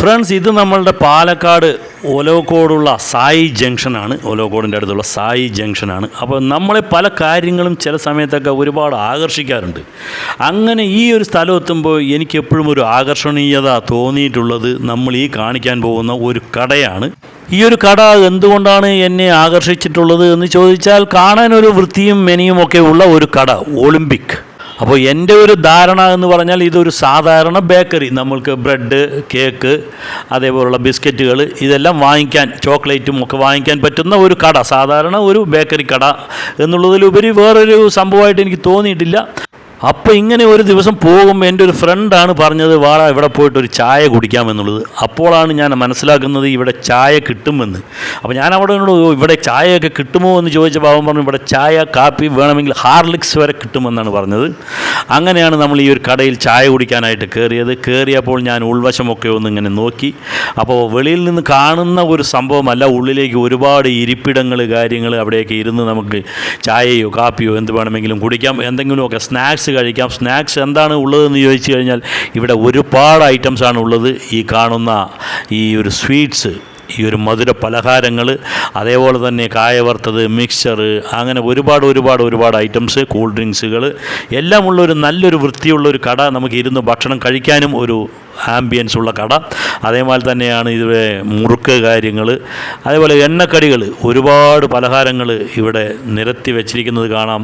Friends, ഇത് നമ്മളുടെ പാലക്കാട് ഒലവക്കോടുള്ള സായി ജംഗ്ഷനാണ്. ഒലവക്കോടിൻ്റെ അടുത്തുള്ള സായി ജംഗ്ഷനാണ്. അപ്പോൾ നമ്മളെ പല കാര്യങ്ങളും ചില സമയത്തൊക്കെ ഒരുപാട് ആകർഷിക്കാറുണ്ട്. അങ്ങനെ ഈ ഒരു സ്ഥലം എത്തുമ്പോൾ എനിക്ക് എപ്പോഴും ഒരു ആകർഷണീയത തോന്നിയിട്ടുള്ളത് നമ്മൾ ഈ കാണിക്കാൻ പോകുന്ന ഒരു കടയാണ്. ഈ ഒരു കട എന്തുകൊണ്ടാണ് എന്നെ ആകർഷിച്ചിട്ടുള്ളത് എന്ന് ചോദിച്ചാൽ, കാണാനൊരു വൃത്തിയും മെനയും ഒക്കെ ഉള്ള ഒരു കട, ഒളിമ്പിക്. അപ്പോൾ എൻ്റെ ഒരു ധാരണ എന്ന് പറഞ്ഞാൽ ഇതൊരു സാധാരണ ബേക്കറി. നമ്മൾക്ക് ബ്രെഡ്, കേക്ക്, അതേപോലുള്ള ബിസ്ക്കറ്റുകൾ ഇതെല്ലാം വാങ്ങിക്കാൻ, ചോക്ലേറ്റും ഒക്കെ വാങ്ങിക്കാൻ പറ്റുന്ന ഒരു കട, സാധാരണ ഒരു ബേക്കറി കട എന്നുള്ളതിലുപരി വേറൊരു സംഭവമായിട്ട് എനിക്ക് തോന്നിയിട്ടില്ല. അപ്പോൾ ഇങ്ങനെ ഒരു ദിവസം പോകുമ്പോൾ എൻ്റെ ഒരു ഫ്രണ്ടാണ് പറഞ്ഞത്, വാടാ ഇവിടെ പോയിട്ടൊരു ചായ കുടിക്കാമെന്നുള്ളത്. അപ്പോഴാണ് ഞാൻ മനസ്സിലാക്കുന്നത് ഇവിടെ ചായ കിട്ടുമെന്ന്. അപ്പോൾ ഞാൻ അവിടെ ഇവിടെ ചായയൊക്കെ കിട്ടുമോ എന്ന് ചോദിച്ചപ്പോൾ അവൻ പറഞ്ഞു ഇവിടെ ചായ, കാപ്പി, വേണമെങ്കിൽ ഹാർലിക്സ് വരെ കിട്ടുമെന്നാണ് പറഞ്ഞത്. അങ്ങനെയാണ് നമ്മൾ ഈ ഒരു കടയിൽ ചായ കുടിക്കാനായിട്ട് കയറിയപ്പോൾ ഞാൻ ഉൾവശമൊക്കെ ഒന്ന് ഇങ്ങനെ നോക്കി. അപ്പോൾ വെളിയിൽ നിന്ന് കാണുന്ന ഒരു സംഭവമല്ല, ഉള്ളിലേക്ക് ഒരുപാട് ഇരിപ്പിടങ്ങൾ, കാര്യങ്ങൾ, അവിടെയൊക്കെ ഇരുന്ന് നമുക്ക് ചായയോ കാപ്പിയോ എന്ത് വേണമെങ്കിലും കുടിക്കാം, എന്തെങ്കിലുമൊക്കെ സ്നാക്സ് കഴിക്കാം. സ്നാക്സ് എന്താണ് ഉള്ളതെന്ന് ചോദിച്ചു കഴിഞ്ഞാൽ ഇവിടെ ഒരുപാട് ഐറ്റംസാണ് ഉള്ളത്. ഈ കാണുന്ന ഈ ഒരു സ്വീറ്റ്സ്, ഈ ഒരു മധുര പലഹാരങ്ങൾ, അതേപോലെ തന്നെ കായ വറുത്തത്, മിക്സ്ചർ, അങ്ങനെ ഒരുപാട് ഐറ്റംസ്, കൂൾ ഡ്രിങ്ക്സുകൾ എല്ലാം ഉള്ളൊരു നല്ലൊരു വൃത്തിയുള്ളൊരു കട. നമുക്ക് ഇരുന്ന് ഭക്ഷണം കഴിക്കാനും ഒരു ആംബിയൻസ് ഉള്ള കട. അതേപോലെ തന്നെയാണ് ഇതിലെ മുറുക്ക് കാര്യങ്ങൾ, അതേപോലെ എണ്ണക്കടികൾ, ഒരുപാട് പലഹാരങ്ങൾ ഇവിടെ നിരത്തി വെച്ചിരിക്കുന്നത് കാണാം.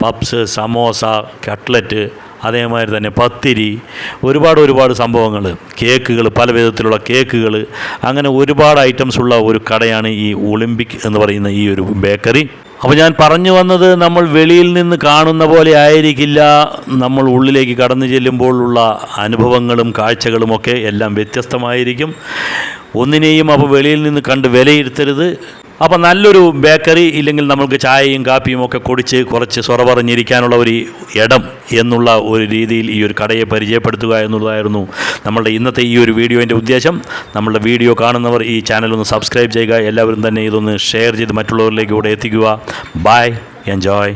പപ്സ്, സമോസ, കട്ട്ലറ്റ്, അതേമാതിരി തന്നെ പത്തിരി, ഒരുപാട് സംഭവങ്ങൾ, കേക്കുകൾ, പല വിധത്തിലുള്ള കേക്കുകൾ, അങ്ങനെ ഒരുപാട് ഐറ്റംസ് ഉള്ള ഒരു കടയാണ് ഈ ഒളിമ്പിക് എന്ന് പറയുന്ന ഈ ഒരു ബേക്കറി. അപ്പോൾ ഞാൻ പറഞ്ഞു വന്നത്, നമ്മൾ വെളിയിൽ നിന്ന് കാണുന്ന പോലെ ആയിരിക്കില്ല നമ്മൾ ഉള്ളിലേക്ക് കടന്നു ചെല്ലുമ്പോഴുള്ള അനുഭവങ്ങളും കാഴ്ചകളുമൊക്കെ എല്ലാം വ്യത്യസ്തമായിരിക്കും. ഒന്നിനെയും അപ്പോൾ വെളിയിൽ നിന്ന് കണ്ട് വിലയിരുത്തരുത്. അപ്പോൾ നല്ലൊരു ബേക്കറി, ഇല്ലെങ്കിൽ നമുക്ക് ചായയും കാപ്പിയും ഒക്കെ കുടിച്ച് കുറച്ച് സൊറ പറഞ്ഞിരിക്കാനുള്ള ഒരു ഇടം എന്നുള്ള ഒരു രീതിയിൽ ഈ ഒരു കടയെ പരിചയപ്പെടുത്തുക എന്നുള്ളതായിരുന്നു നമ്മളുടെ ഇന്നത്തെ ഈ ഒരു വീഡിയോൻ്റെ ഉദ്ദേശം. നമ്മളുടെ വീഡിയോ കാണുന്നവർ ഈ ചാനൽ ഒന്ന് സബ്സ്ക്രൈബ് ചെയ്യുക. എല്ലാവരും തന്നെ ഇതൊന്ന് ഷെയർ ചെയ്ത് മറ്റുള്ളവരിലേക്ക് കൂടെ എത്തിക്കുക. Bye, enjoy.